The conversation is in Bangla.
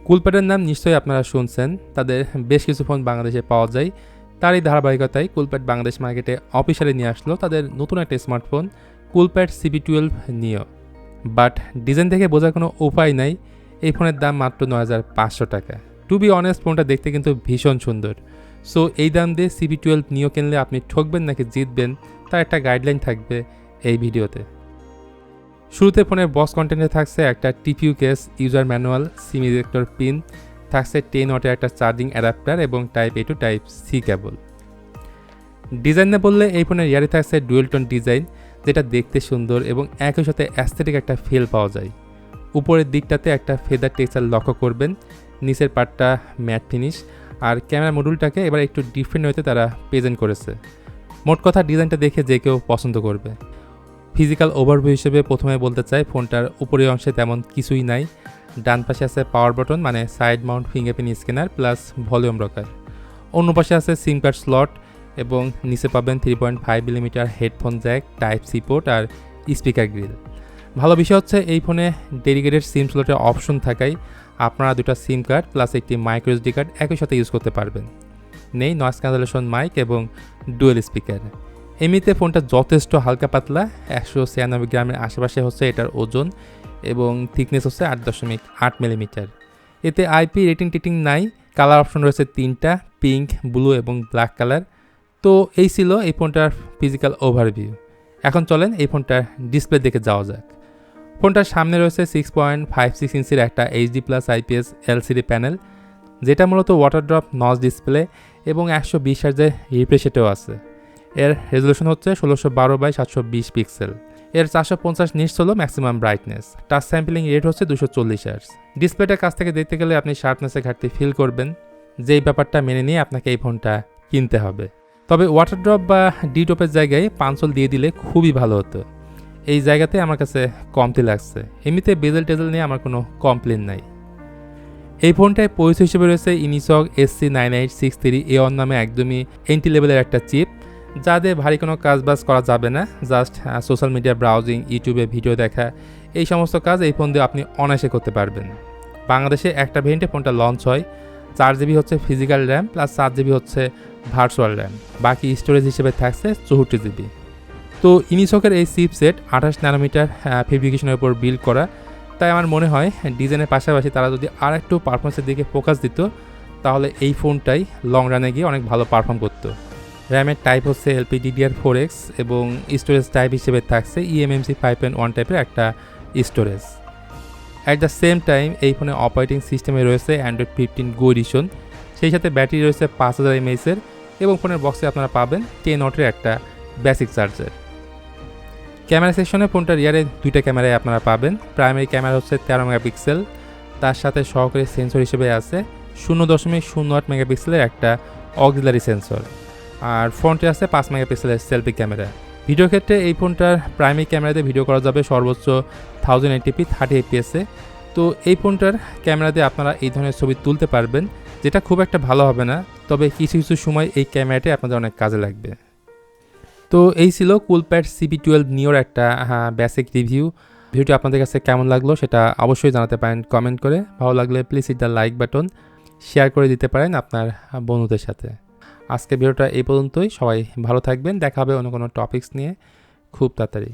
কুলপ্যাডের নাম নিশ্চয়ই আপনারা শুনছেন, তাদের বেশ কিছু ফোন বাংলাদেশে পাওয়া যায়। তারই ধারাবাহিকতায় কুলপ্যাড বাংলাদেশ মার্কেটে অফিশিয়ালি নিয়ে আসলো তাদের নতুন একটা স্মার্টফোন কুলপ্যাড CP12 নিও। বাট ডিজাইন থেকে বোঝার কোনো উপায় নাই এই ফোনের দাম মাত্র ৯,৫০০ টাকা। টু বি অনেস্ট, ফোনটা দেখতে কিন্তু ভীষণ সুন্দর। সো এই দাম দিয়ে CP12 নিও কিনলে আপনি ঠকবেন নাকি জিতবেন তার একটা গাইডলাইন থাকবে এই ভিডিওতে। শুরুতে ফোনের বক্স কন্টেন্টে থাকছে একটা TPU কেস, ইউজার ম্যানুয়াল, সিম ইজেক্টর পিন, থাকছে 10 ওয়াটের একটা চার্জিং অ্যাডাপ্টার এবং Type-A to Type-C কেবল। ডিজাইনে বললে এই ফোনের ইয়ারে থাকছে ডুয়েল টোন ডিজাইন, যেটা দেখতে সুন্দর এবং একই সাথে অ্যাস্থেটিক একটা ফিল পাওয়া যায়। উপরের দিকটাতে একটা ফেদার টেক্সচার লক্ষ্য করবেন, নিচের পার্টটা ম্যাট ফিনিশ, আর ক্যামেরা মডিউলটাকে এবার একটু ডিফারেন্ট হতে তারা প্রেজেন্ট করেছে। মোট কথা ডিজাইনটা দেখে যে কেউ পছন্দ করবে। ফিজিক্যাল ওভারভিউ হিসেবে প্রথমে বলতে চাই ফোনটার উপরের অংশে তেমন কিছুই নাই। ডান পাশে আছে পাওয়ার বাটন মানে side Mount fingerprint scanner plus volume rocker. অন্য পাশে আছে সিম কার্ড স্লট এবং নিচে পাবেন 3.5mm headphone jack, Type-C port আর স্পিকার গ্রিল। ভালো বিষয় হচ্ছে এই ফোনে ডেডিকেটেড সিম স্লটের অপশন থাকায় আপনারা দুটো সিম কার্ড প্লাস একটি মাইক্রো SD কার্ড একই সাথে ইউজ করতে পারবেন। নেই নয়েজ ক্যান্সেলেশন মাইক এবং ডুয়েল স্পিকার। এমনিতে ফোনটা যথেষ্ট হালকা পাতলা, 196 গ্রামের আশেপাশে হচ্ছে এটার ওজন এবং থিকনেস হচ্ছে 8.8mm। এতে IP রেটিং নাই। কালার অপশন রয়েছে 3টা, পিঙ্ক, ব্লু এবং ব্ল্যাক কালার। তো এই ছিল এই ফোনটার ফিজিক্যাল ওভারভিউ। এখন চলেন এই ফোনটার ডিসপ্লে দেখে যাওয়া যাক। ফোনটার সামনে রয়েছে 6.56 ইঞ্চির একটা HD+ IPS LCD প্যানেল, যেটা মূলত ওয়াটার ড্রপ নচ ডিসপ্লে এবং 120 হার্জের রিফ্রেশ রেটও আছে। এর রেজলিউশন হচ্ছে 1612x720 পিক্সেল। এর 450 নিটস হলো maximum brightness. Touch sampling rate হচ্ছে 240 হার্জ। ডিসপ্লেটার কাছ থেকে দেখতে গেলে আপনি শার্পনেসের ঘাটতি ফিল করবেন, যেই ব্যাপারটা মেনে নিয়ে আপনাকে এই ফোনটা কিনতে হবে। তবে ওয়াটার ড্রপ বা ডি-টপের জায়গায় পাঞ্চল দিয়ে দিলে খুবই ভালো হতো। এই জায়গাতে আমার কাছে কমতি লাগছে। এমনিতে বেজেল টেজেল নিয়ে আমার কোনো কমপ্লেন নাই। এই ফোনটায় পরিচয় হিসেবে রয়েছে ইনিসক SC9863A1 নামে একদমই এন্ট্রি লেভেলের একটা চিপ, যা দিয়ে ভারী কোনো কাজবাজ করা যাবে না। জাস্ট সোশ্যাল মিডিয়া ব্রাউজিং, ইউটিউবে ভিডিও দেখা, এই সমস্ত কাজ এই ফোন দিয়ে আপনি অনায়াসে করতে পারবেন। বাংলাদেশে একটা ভেরিয়েন্টে ফোনটা লঞ্চ হয়। 4GB হচ্ছে ফিজিক্যাল র্যাম প্লাস 7GB হচ্ছে ভার্চুয়াল র্যাম, বাকি স্টোরেজ হিসেবে থাকছে 64GB। তো ইনিসকের এই চিপসেট 28 ন্যানোমিটার ফেব্রিকেশনের উপর বিল্ড করা, তাই আমার মনে হয় ডিজাইনের পাশাপাশি তারা যদি আর একটু পারফরমেন্সের দিকে ফোকাস দিত তাহলে এই ফোনটাই লং রানে গিয়ে অনেক ভালো পারফর্ম করতো। র্যামের টাইপ হচ্ছে LPDDR4X এবং স্টোরেজ টাইপ হিসেবে থাকছে eMMC 5.1 টাইপের একটা storage. At the same time এই ফোনে অপারেটিং সিস্টেমে রয়েছে Android 15 Go এডিশন, সেই সাথে ব্যাটারি রয়েছে 5000 mAh এবং ফোনের বক্সে আপনারা পাবেন 10 ওয়াটের একটা বেসিক চার্জার। ক্যামেরা সেকশনে ফোনটার রিয়ারে দুইটা ক্যামেরায় আপনারা পাবেন। প্রাইমারি ক্যামেরা হচ্ছে 13 মেগাপিক্সেল, তার সাথে সহকারী সেন্সর হিসেবে আছে 0.08 মেগাপিক্সেলের একটা অক্সিলারি সেন্সর, আর ফ্রন্টে আছে 5 মেগাপিক্সেলের সেলফি ক্যামেরা। ভিডিও ক্ষেত্রে এই ফোনটার প্রাইমারি ক্যামেরাতে ভিডিও করা যাবে সর্বোচ্চ 1080p 30fps-এ। তো এই ফোনটার ক্যামেরাতে আপনারা এই ধরনের ছবি তুলতে পারবেন, যেটা খুব একটা ভালো হবে না, তবে কিছু কিছু সময় এই ক্যামেরাটি আপনাদের অনেক কাজে লাগবে। তো এই ছিল কুলপ্যাড CP12 নিওর একটা বেসিক রিভিউ। ভিডিওটি আপনাদের কাছে কেমন লাগলো সেটা অবশ্যই জানাতে পারেন কমেন্ট করে। ভালো লাগলে please hit the like button, share করে দিতে পারেন আপনার বন্ধুদের সাথে। আজকে ভিডিওটা এই পর্যন্তই। সবাই ভালো থাকবেন, দেখা হবে অন্য কোনো টপিকস নিয়ে খুব তাড়াতাড়ি।